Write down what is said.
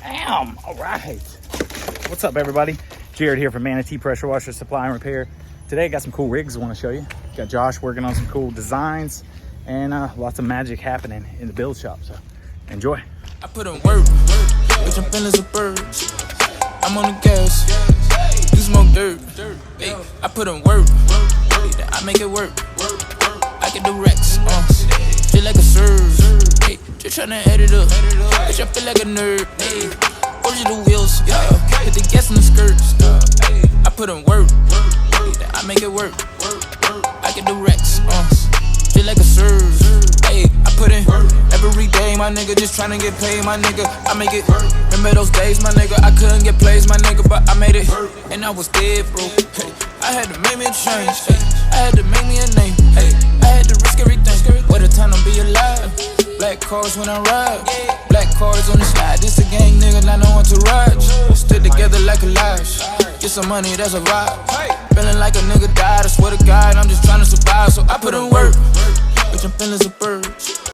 Bam! All right. What's up, everybody? Jared here from Manatee Pressure Washer Supply and Repair. Today I got some cool rigs I want to show you. Got Josh working on some cool designs and lots of magic happening in the build shop. So enjoy. I put in work, bitch, I'm feeling a bird. I'm on the gas, you smoke dirt. Hey, I put in work, I make it work. I get the racks, feel like a serve. Hey, just tryna add it up, bitch, I feel like a nerd. Hey, original wheels, hit the gas in the skirts. I put in work, I make it work. I get the racks, feel like a serve. Hey, I put in every day, my nigga, just tryna get paid, my nigga. I make it. Remember those days, my nigga, I couldn't get plays, my nigga, but I made it. And I was dead, bro. Hey, I had to make me a change. Hey, I had to make me a name. Hey, I had to risk everything. What a time to be alive. Black cars when I ride. Black cars on the slide. This a gang, nigga, not no one to ride. Stick together like a lash. Get some money, that's a vibe. Feeling like a nigga died. I swear to God, I'm just tryna survive. So I put in work. Bitch, I'm feeling so